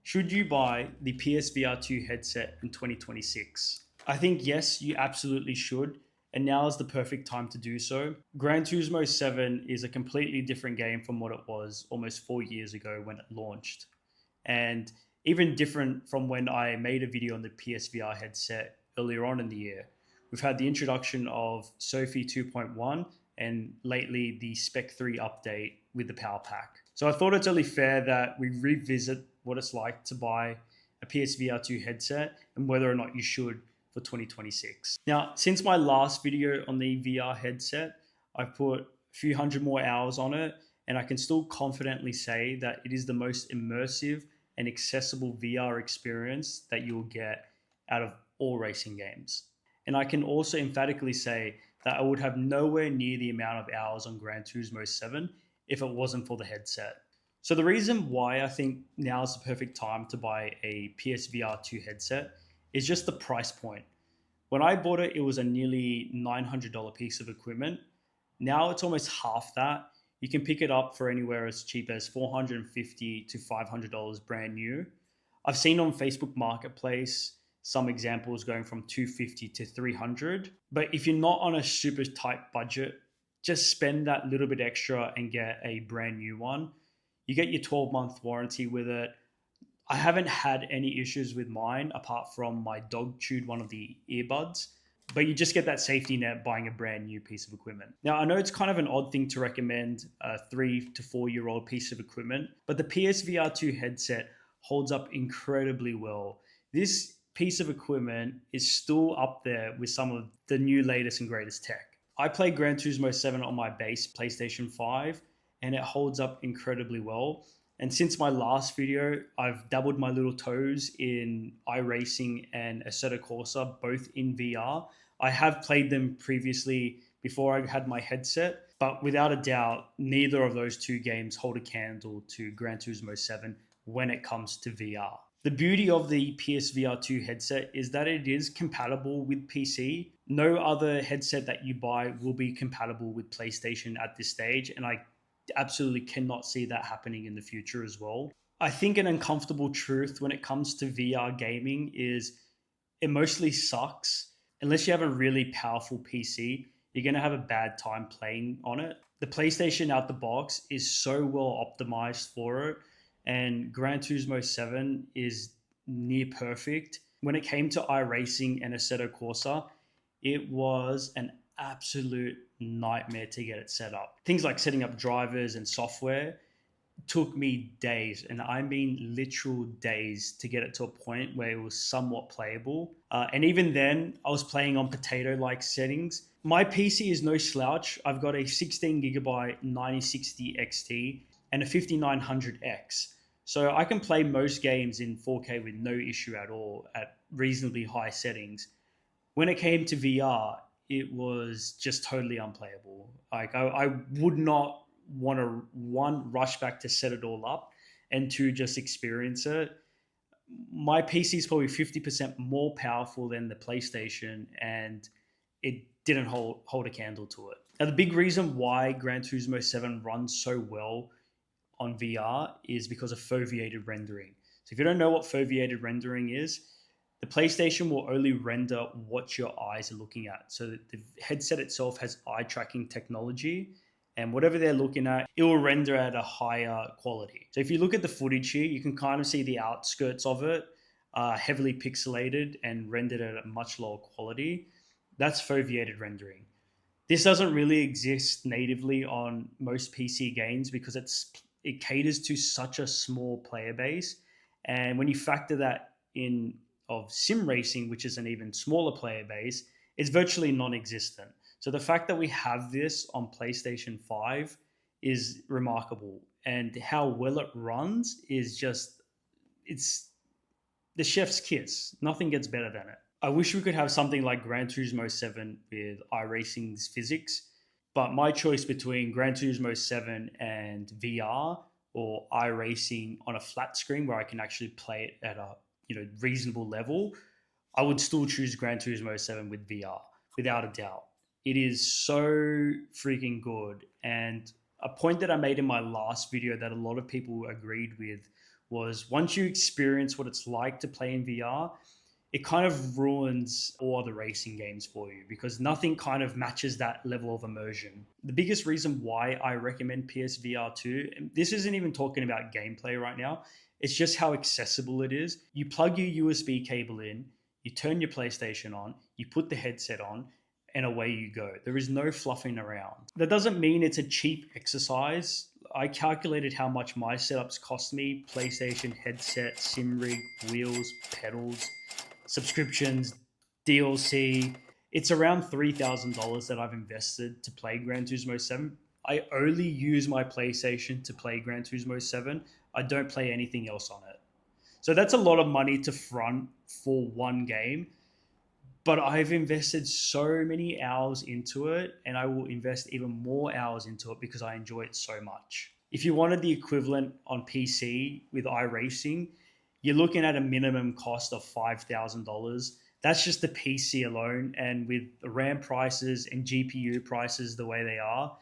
Should you buy the PSVR2 headset in 2026? I think yes, you absolutely should, and now is the perfect time to do so. Gran Turismo 7 is a completely different game from what it was almost 4 years ago when it launched, and even different from when I made a video on the PSVR headset earlier on in the year. We've had the introduction of Sophie 2.1 and lately the Spec 3 update with the Power Pack. So I thought it's only fair that we revisit what it's like to buy a PSVR2 headset and whether or not you should for 2026. Now, since my last video on the VR headset, I've put a few hundred more hours on it, and I can still confidently say that it is the most immersive and accessible VR experience that you'll get out of all racing games. And I can also emphatically say that I would have nowhere near the amount of hours on Gran Turismo 7 if it wasn't for the headset. So the reason why I think now is the perfect time to buy a PSVR2 headset is just the price point. When I bought it, it was a nearly $900 piece of equipment. Now it's almost half that. You can pick it up for anywhere as cheap as $450 to $500 brand new. I've seen on Facebook Marketplace some examples going from $250 to $300. But if you're not on a super tight budget, just spend that little bit extra and get a brand new one. You get your 12-month warranty with it. I haven't had any issues with mine apart from my dog chewed one of the earbuds, but you just get that safety net buying a brand new piece of equipment. Now, I know it's kind of an odd thing to recommend a 3 to 4 year old piece of equipment, but the PSVR2 headset holds up incredibly well. This piece of equipment is still up there with some of the new latest and greatest tech. I play Gran Turismo 7 on my base PlayStation 5, and it holds up incredibly well. And since my last video, I've dabbled my little toes in iRacing and Assetto Corsa, both in VR. I have played them previously before I had my headset, but without a doubt, neither of those two games hold a candle to Gran Turismo 7 when it comes to VR. The beauty of the PSVR2 headset is that it is compatible with PC. No other headset that you buy will be compatible with PlayStation at this stage, and I absolutely cannot see that happening in the future as well. I think an uncomfortable truth when it comes to VR gaming is it mostly sucks. Unless you have a really powerful PC, you're going to have a bad time playing on it. The PlayStation out the box is so well optimized for it, and Gran Turismo 7 is near perfect. When it came to iRacing and Assetto Corsa, it was an absolute nightmare to get it set up. Things like setting up drivers and software took me days, and I mean literal days, to get it to a point where it was somewhat playable. And even then, I was playing on potato-like settings. My PC is no slouch. I've got a 16 gigabyte 9060 XT and a 5900X. So I can play most games in 4K with no issue at all at reasonably high settings. When it came to VR, it was just totally unplayable. Like I would not want to, one, rush back to set it all up, and two, just experience it. My PC is probably 50% more powerful than the PlayStation, and it didn't hold a candle to it. Now, the big reason why Gran Turismo 7 runs so well on VR is because of foveated rendering. So if you don't know what foveated rendering is, the PlayStation will only render what your eyes are looking at. So the headset itself has eye tracking technology, and whatever they're looking at, it will render at a higher quality. So if you look at the footage here, you can kind of see the outskirts of it, heavily pixelated and rendered at a much lower quality. That's foveated rendering. This doesn't really exist natively on most PC games because it caters to such a small player base. And when you factor that in of sim racing, which is an even smaller player base, it's virtually non-existent. So the fact that we have this on PlayStation 5 is remarkable. And how well it runs is just, it's the chef's kiss. Nothing gets better than it. I wish we could have something like Gran Turismo 7 with iRacing's physics, but my choice between Gran Turismo 7 and VR or iRacing on a flat screen where I can actually play it at a reasonable level, I would still choose Gran Turismo 7 with VR, without a doubt. It is so freaking good. And a point that I made in my last video that a lot of people agreed with was once you experience what it's like to play in VR, it kind of ruins all other racing games for you because nothing kind of matches that level of immersion. The biggest reason why I recommend PSVR2, and this isn't even talking about gameplay right now, it's just how accessible it is. You plug your USB cable in, you turn your PlayStation on, you put the headset on, and away you go. There is no fluffing around. That doesn't mean it's a cheap exercise. I calculated how much my setups cost me: PlayStation, headset, sim rig, wheels, pedals, subscriptions, DLC. It's around $3,000 that I've invested to play Gran Turismo 7. I only use my PlayStation to play Gran Turismo 7. I don't play anything else on it. So that's a lot of money to front for one game. But I've invested so many hours into it, and I will invest even more hours into it because I enjoy it so much. If you wanted the equivalent on PC with iRacing, you're looking at a minimum cost of $5,000. That's just the PC alone. And with the RAM prices and GPU prices the way they are,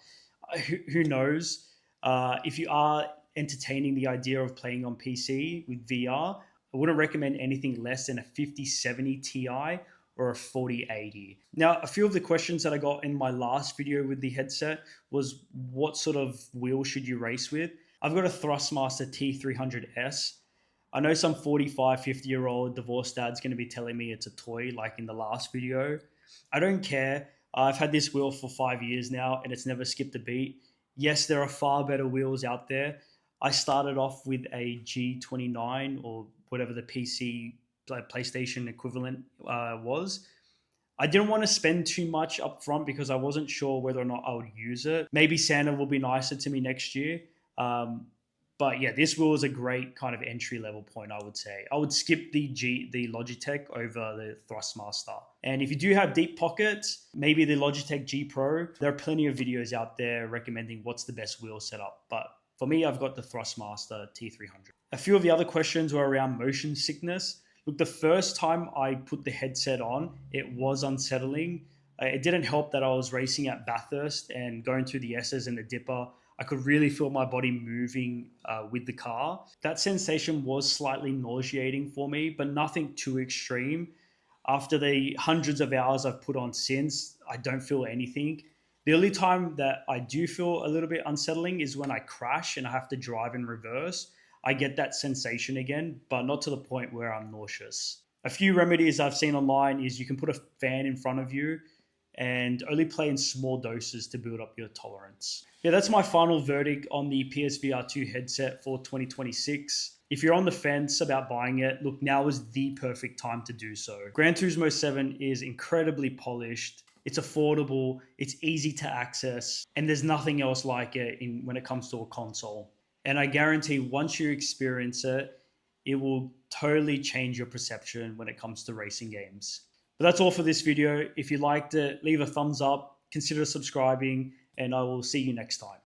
who knows? If you are entertaining the idea of playing on PC with VR, I wouldn't recommend anything less than a 5070 Ti or a 4080. Now, a few of the questions that I got in my last video with the headset was what sort of wheel should you race with? I've got a Thrustmaster T300S. I know some 45, 50-year-old divorced dad's going to be telling me it's a toy like in the last video. I don't care. I've had this wheel for 5 years now and it's never skipped a beat. Yes, there are far better wheels out there. I started off with a G29 or whatever the PlayStation equivalent was. I didn't want to spend too much up front because I wasn't sure whether or not I would use it. Maybe Santa will be nicer to me next year. But yeah, this wheel is a great kind of entry level point, I would say. I would skip the Logitech over the Thrustmaster. And if you do have deep pockets, maybe the Logitech G Pro. There are plenty of videos out there recommending what's the best wheel setup. But for me, I've got the Thrustmaster T300. A few of the other questions were around motion sickness. Look, the first time I put the headset on, it was unsettling. It didn't help that I was racing at Bathurst and going through the S's and the Dipper. I could really feel my body moving with the car. That sensation was slightly nauseating for me, but nothing too extreme. After the hundreds of hours I've put on since, I don't feel anything. The only time that I do feel a little bit unsettling is when I crash and I have to drive in reverse. I get that sensation again, but not to the point where I'm nauseous. A few remedies I've seen online is you can put a fan in front of you and only play in small doses to build up your tolerance. Yeah, that's my final verdict on the PSVR2 headset for 2026. If you're on the fence about buying it, look, now is the perfect time to do so. Gran Turismo 7 is incredibly polished. It's affordable, it's easy to access, and there's nothing else like it when it comes to a console. And I guarantee once you experience it, it will totally change your perception when it comes to racing games. But that's all for this video. If you liked it, leave a thumbs up, consider subscribing, and I will see you next time.